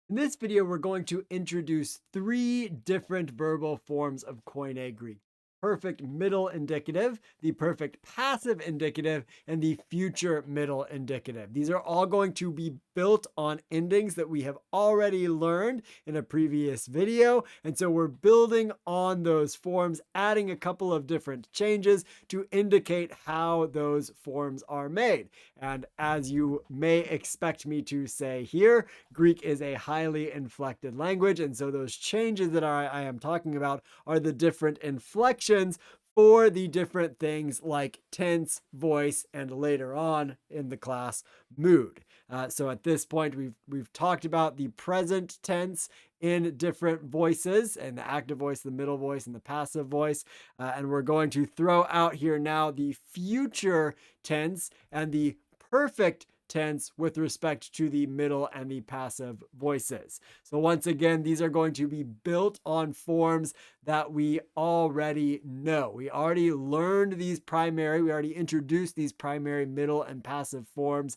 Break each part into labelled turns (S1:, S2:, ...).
S1: In this video, we're going to introduce three different verbal forms of Koine Greek: perfect middle indicative, the perfect passive indicative, and the future middle indicative. These are all going to be built on endings that we have already learned in a previous video. And so we're building on those forms, adding a couple of different changes to indicate how those forms are made. And as you may expect me to say here, Greek is a highly inflected language. And so those changes that I am talking about are the different inflections for the different things like tense, voice, and later on in the class, mood. So at this point, we've talked about the present tense in different voices, and the active voice, the middle voice, and the passive voice. And we're going to throw out here now the future tense and the perfect tense with respect to the middle and the passive voices. So once again, these are going to be built on forms that we already know. We already learned these primary, we already introduced these primary middle and passive forms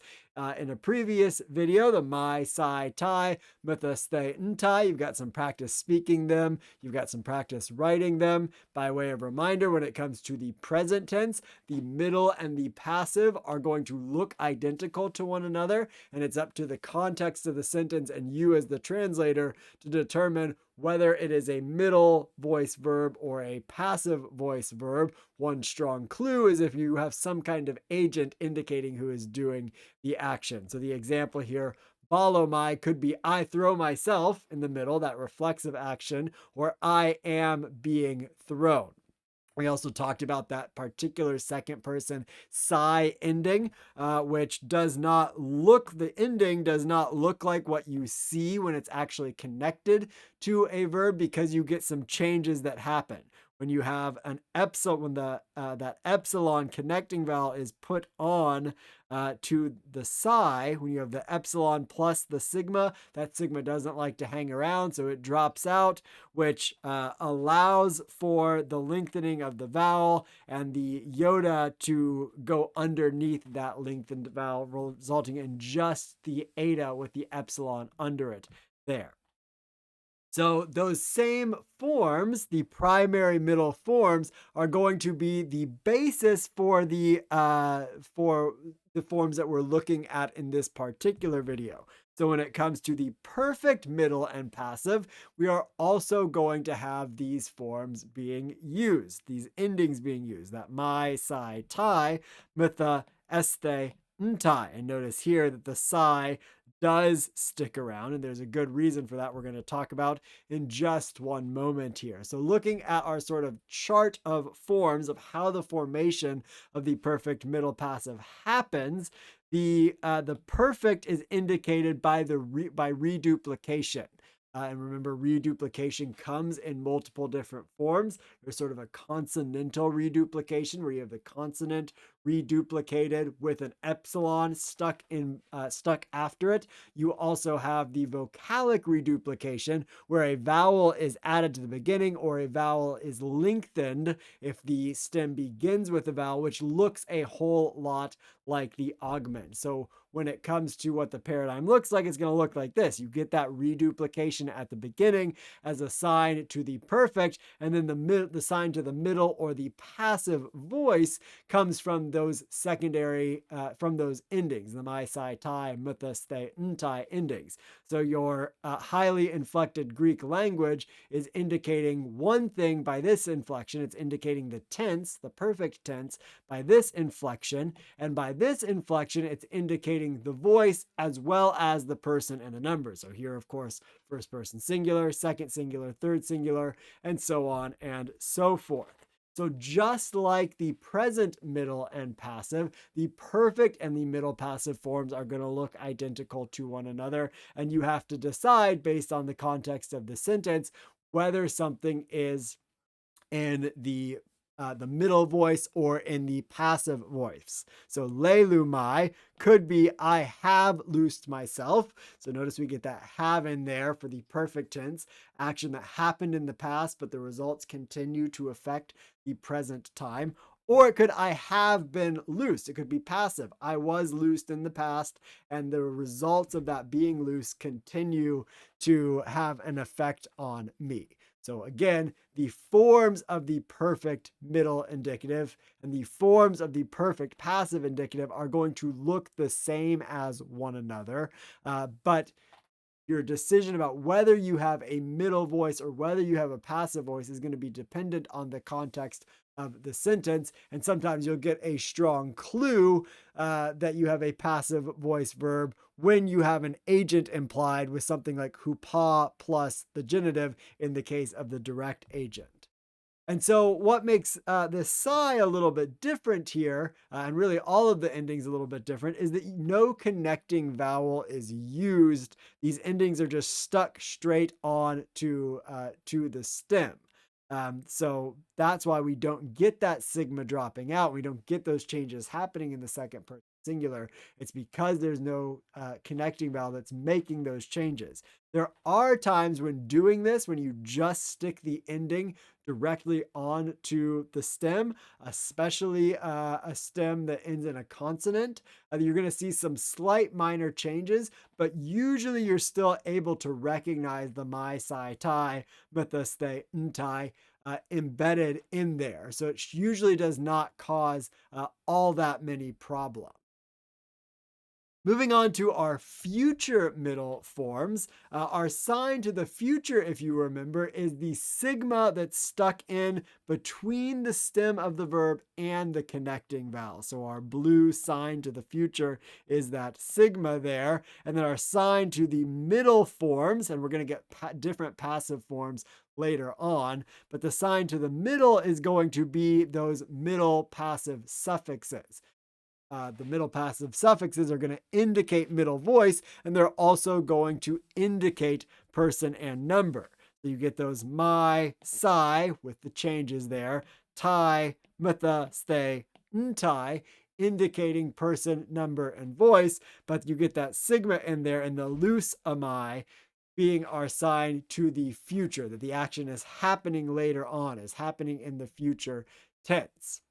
S1: in a previous video, the my, sai, tai, mitha, stay, ntai. You've got some practice speaking them. You've got some practice writing them. By way of reminder, when it comes to the present tense, the middle and the passive are going to look identical to one another, and it's up to the context of the sentence and you as the translator to determine whether it is a middle voice verb or a passive voice verb. One strong clue is if you have some kind of agent indicating who is doing the action. So the example here, balomai, could be I throw myself in the middle, that reflexive action, or I am being thrown. We also talked about that particular second person sai ending, which does not look, the ending does not look like what you see when it's actually connected to a verb, because you get some changes that happen. When you have an epsilon, when that epsilon connecting vowel is put on to the psi, when you have the epsilon plus the sigma, that sigma doesn't like to hang around, so it drops out, which allows for the lengthening of the vowel and the iota to go underneath that lengthened vowel, resulting in just the eta with the epsilon under it there. So those same forms, the primary middle forms, are going to be the basis for the forms that we're looking at in this particular video. So when it comes to the perfect middle and passive, we are also going to have these forms being used, these endings being used, that my, sai, tai, mitha, este, ntai. And notice here that the sai does stick around, and there's a good reason for that we're going to talk about in just one moment here. So looking at our sort of chart of forms of how the formation of the perfect middle passive happens, the perfect is indicated by by reduplication. And remember, reduplication comes in multiple different forms. There's sort of a consonantal reduplication where you have the consonant reduplicated with an epsilon stuck after it. You also have the vocalic reduplication where a vowel is added to the beginning or a vowel is lengthened if the stem begins with a vowel, which looks a whole lot like the augment. So when it comes to what the paradigm looks like, it's going to look like this. You get that reduplication at the beginning as a sign to the perfect, and then the sign to the middle or the passive voice comes from those secondary, from those endings, the mai, sai, tai, mitha, ste, ntai endings. So your highly inflected Greek language is indicating one thing by this inflection. It's indicating the tense, the perfect tense, by this inflection, and by this inflection, it's indicating the voice as well as the person and the number. So here, of course, first person singular, second singular, third singular, and so on and so forth. So just like the present middle and passive, the perfect and the middle passive forms are going to look identical to one another. And you have to decide based on the context of the sentence whether something is in the middle voice or in the passive voice. So lelumai could be I have loosed myself. So notice we get that have in there for the perfect tense, action that happened in the past, but the results continue to affect the present time. Or it could, I have been loosed. It could be passive. I was loosed in the past, and the results of that being loose continue to have an effect on me. So again, the forms of the perfect middle indicative and the forms of the perfect passive indicative are going to look the same as one another, but your decision about whether you have a middle voice or whether you have a passive voice is going to be dependent on the context of the sentence. And sometimes you'll get a strong clue that you have a passive voice verb when you have an agent implied with something like hupa plus the genitive in the case of the direct agent. And so, what makes the psi a little bit different here, and really all of the endings a little bit different, is that no connecting vowel is used. These endings are just stuck straight on to the stem. So that's why we don't get that sigma dropping out. We don't get those changes happening in the second person singular. It's because there's no connecting vowel that's making those changes. There are times when doing this, when you just stick the ending directly onto the stem, especially a stem that ends in a consonant, you're going to see some slight minor changes, but usually you're still able to recognize the mai, sai, tai, mitha, ste, ntai embedded in there. So it usually does not cause all that many problems. Moving on to our future middle forms, our sign to the future, if you remember, is the sigma that's stuck in between the stem of the verb and the connecting vowel. So our blue sign to the future is that sigma there. And then our sign to the middle forms, and we're going to get different passive forms later on, but the sign to the middle is going to be those middle passive suffixes. The middle passive suffixes are going to indicate middle voice, and they're also going to indicate person and number. So you get those mai, sai with the changes there, tai, mitha, ste, ntai, indicating person, number, and voice, but you get that sigma in there, and the loose amai being our sign to the future, that the action is happening later on, is happening in the future tense.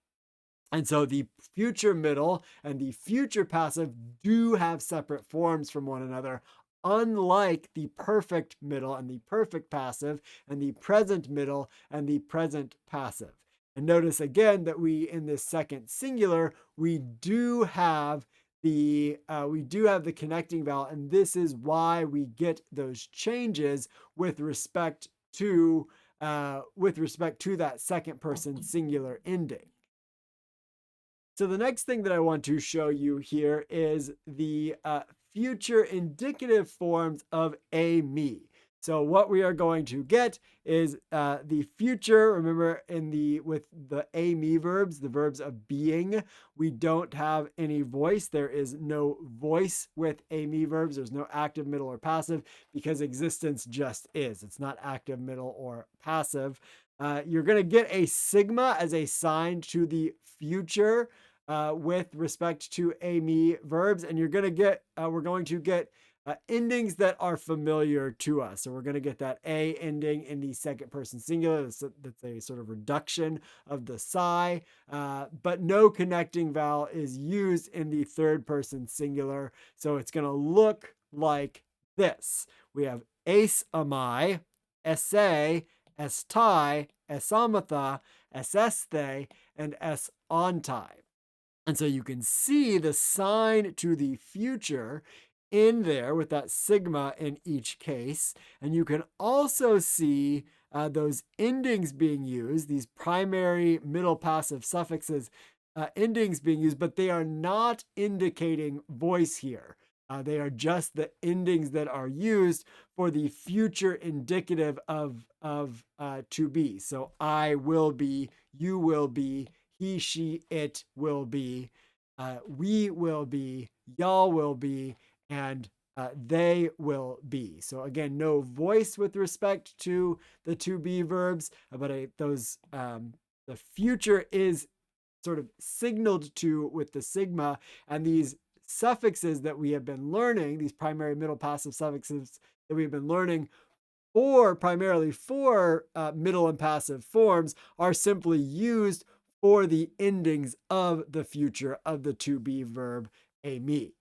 S1: And so the future middle and the future passive do have separate forms from one another, unlike the perfect middle and the perfect passive and the present middle and the present passive. And notice again that we, in this second singular, we do have the connecting vowel, and this is why we get those changes with respect to that second person singular ending. So the next thing that I want to show you here is the future indicative forms of a me. So what we are going to get is the future. Remember, with the a me verbs, the verbs of being, we don't have any voice. There is no voice with a me verbs. There's no active, middle, or passive because existence just is. It's not active, middle, or passive. You're going to get a sigma as a sign to the future with respect to a me verbs, and we're going to get endings that are familiar to us. So we're going to get that a ending in the second person singular. That's a sort of reduction of the psi, but no connecting vowel is used in the third person singular. So it's going to look like this. We have ace amai, esse, estai, esamatha, eseste, and es ontai. And so you can see the sign to the future in there with that sigma in each case. And you can also see those endings being used, these primary middle passive suffixes, endings being used, but they are not indicating voice here. They are just the endings that are used for the future indicative of to be. So I will be, you will be, he, she, it will be, we will be, y'all will be, and they will be. So again, no voice with respect to the to be verbs, but the future is sort of signaled to with the sigma, and these suffixes that we have been learning, these primary middle passive suffixes that we've been learning primarily for middle and passive forms, are simply used for the endings of the future of the to be verb, a me.